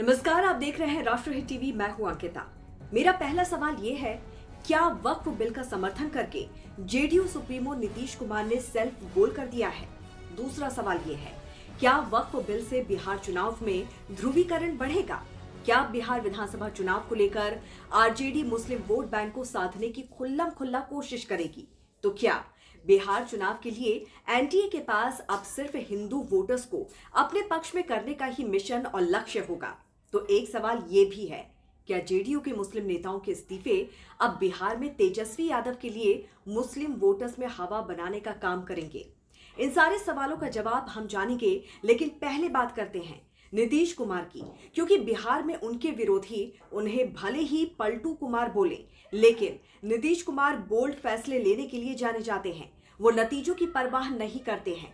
नमस्कार, आप देख रहे हैं राष्ट्रहित टीवी। मैं हूं अंकिता। मेरा पहला सवाल ये है, क्या वक्फ बिल का समर्थन करके जेडीयू सुप्रीमो नीतीश कुमार ने सेल्फ गोल कर दिया है? दूसरा सवाल ये है, क्या वक्फ बिल से बिहार चुनाव में ध्रुवीकरण बढ़ेगा? क्या बिहार विधानसभा चुनाव को लेकर आरजेडी मुस्लिम वोट बैंक को साधने की खुल्लम खुल्ला कोशिश करेगी? तो क्या बिहार चुनाव के लिए एनडीए के पास अब सिर्फ हिंदू वोटर्स को अपने पक्ष में करने का ही मिशन और लक्ष्य होगा? तो एक सवाल ये भी है, क्या जेडीयू के मुस्लिम नेताओं के इस्तीफे अब बिहार में तेजस्वी यादव के लिए मुस्लिम वोटर्स में हवा बनाने का काम करेंगे? इन सारे सवालों का जवाब हम जानेंगे, लेकिन पहले बात करते हैं नीतीश कुमार की, क्योंकि बिहार में उनके विरोधी उन्हें भले ही पलटू कुमार बोले, लेकिन नीतीश कुमार बोल्ड फैसले लेने के लिए जाने जाते हैं। वो नतीजों की परवाह नहीं करते हैं।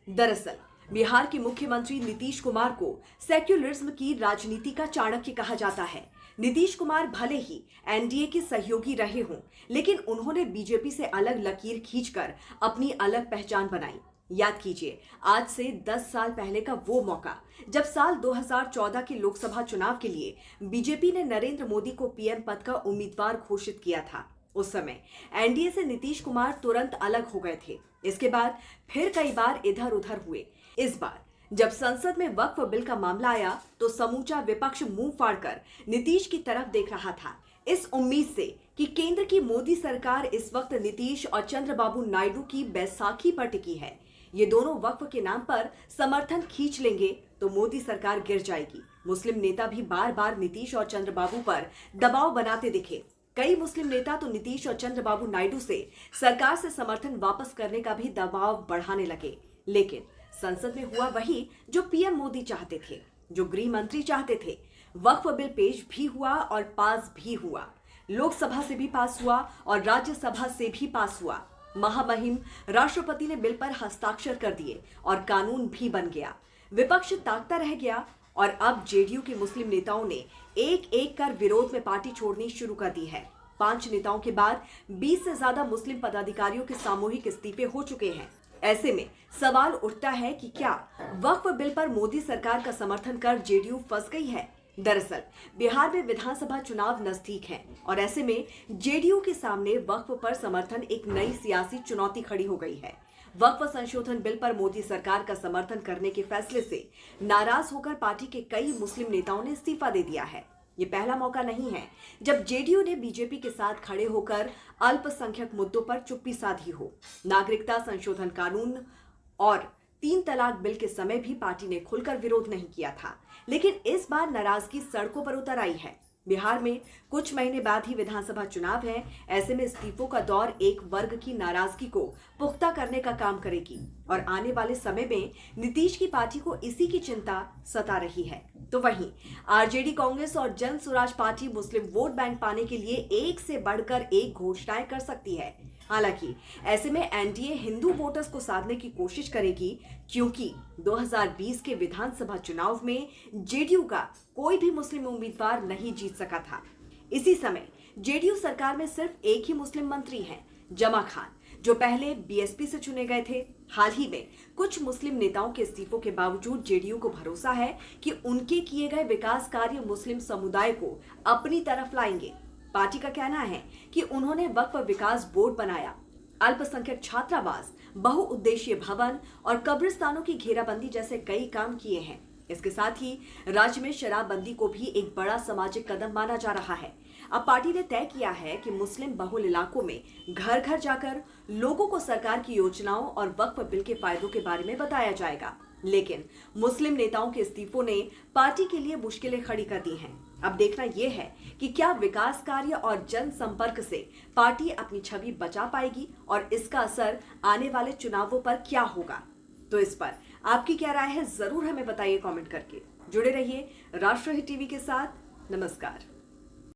दरअसल बिहार के मुख्यमंत्री नीतीश कुमार को सेक्युलरिज्म की राजनीति का चाणक्य कहा जाता है। नीतीश कुमार भले ही एनडीए के सहयोगी रहे हों, लेकिन उन्होंने बीजेपी से अलग लकीर खींचकर अपनी अलग पहचान बनाई। याद कीजिए, आज से 10 साल पहले का वो मौका जब साल 2014 के लोकसभा चुनाव के लिए बीजेपी ने नरेंद्र मोदी को पीएम पद का उम्मीदवार घोषित किया था। उस समय एनडीए से नीतीश कुमार तुरंत अलग हो गए थे। इसके बाद फिर कई बार इधर उधर हुए। इस बार जब संसद में वक्फ बिल का मामला आया तो समूचा विपक्ष मुंह फाड़कर नीतीश की तरफ देख रहा था, इस उम्मीद से कि केंद्र की मोदी सरकार इस वक्त नीतीश और चंद्रबाबू नायडू की बैसाखी पर टिकी है। ये दोनों वक्फ के नाम पर समर्थन खींच लेंगे तो मोदी सरकार गिर जाएगी। मुस्लिम नेता भी बार बार नीतीश और चंद्रबाबू पर दबाव बनाते दिखे। कई मुस्लिम नेता तो नीतीश और चंद्रबाबू नायडू से सरकार से समर्थन वापस करने का भी दबाव बढ़ाने लगे। लेकिन संसद में हुआ वही जो पीएम मोदी चाहते थे, जो गृह मंत्री चाहते थे। वक्फ बिल पेश भी हुआ और पास भी हुआ। लोकसभा से भी पास हुआ और राज्यसभा से भी पास हुआ। महामहिम राष्ट्रपति ने बिल पर हस्ताक्षर कर दिए और कानून भी बन गया। विपक्ष ताकता रह गया और अब जेडीयू के मुस्लिम नेताओं ने एक एक कर विरोध में पार्टी छोड़नी शुरू कर दी है। 5 नेताओं के बाद 20 से ज्यादा मुस्लिम पदाधिकारियों के सामूहिक इस्तीफे हो चुके हैं। ऐसे में सवाल उठता है कि क्या वक्फ बिल पर मोदी सरकार का समर्थन कर जेडीयू फंस गई है? दरअसल बिहार में विधानसभा चुनाव नजदीक है और ऐसे में जेडीयू के सामने वक्फ पर समर्थन एक नई सियासी चुनौती खड़ी हो गई है। वक्फ संशोधन बिल पर मोदी सरकार का समर्थन करने के फैसले से नाराज होकर पार्टी के कई मुस्लिम नेताओं ने इस्तीफा दे दिया है। ये पहला मौका नहीं है जब जेडीयू ने बीजेपी के साथ खड़े होकर अल्पसंख्यक मुद्दों पर चुप्पी साधी हो। नागरिकता संशोधन कानून और 3 तलाक बिल के समय भी पार्टी ने खुलकर विरोध नहीं किया था, लेकिन इस बार नाराजगी सड़कों पर उतर आई है। बिहार में कुछ महीने बाद ही विधानसभा चुनाव है। ऐसे में इस्तीफों का दौर एक वर्ग की नाराजगी को पुख्ता करने का काम करेगी और आने वाले समय में नीतीश की पार्टी को इसी की चिंता सता रही है। तो वहीं आरजेडी, कांग्रेस और जन स्वराज पार्टी मुस्लिम वोट बैंक पाने के लिए एक से बढ़कर एक घोषणाएं कर सकती है। हालांकि ऐसे में एनडीए हिंदू वोटर्स को साधने की कोशिश करेगी, क्योंकि 2020 के विधानसभा चुनाव में जेडीयू का कोई भी मुस्लिम उम्मीदवार नहीं जीत सका था। इसी समय जेडीयू सरकार में सिर्फ एक ही मुस्लिम मंत्री हैं, जमा खान, जो पहले बीएसपी से चुने गए थे। हाल ही में कुछ मुस्लिम नेताओं के इस्तीफों के बावजूद जेडीयू को भरोसा है कि उनके किए गए विकास कार्य मुस्लिम समुदाय को अपनी तरफ लाएंगे। पार्टी का कहना है कि उन्होंने वक्फ विकास बोर्ड बनाया, अल्पसंख्यक छात्रावास, बहुउद्देशीय भवन और कब्रिस्तानों की घेराबंदी जैसे कई काम किए हैं। इसके साथ ही राज्य में शराबबंदी को भी एक बड़ा सामाजिक कदम माना जा रहा है। अब पार्टी ने तय किया है कि मुस्लिम बहुल इलाकों में घर घर जाकर लोगों को सरकार की योजनाओं और वक्फ बिल के फायदों के बारे में बताया जाएगा। लेकिन मुस्लिम नेताओं के इस्तीफों ने पार्टी के लिए मुश्किलें खड़ी कर दी हैं। अब देखना यह है कि क्या विकास कार्य और जनसंपर्क से पार्टी अपनी छवि बचा पाएगी और इसका असर आने वाले चुनावों पर क्या होगा। तो इस पर आपकी क्या राय है, जरूर हमें बताइए कमेंट करके। जुड़े रहिए राष्ट्रहित टीवी के साथ। नमस्कार।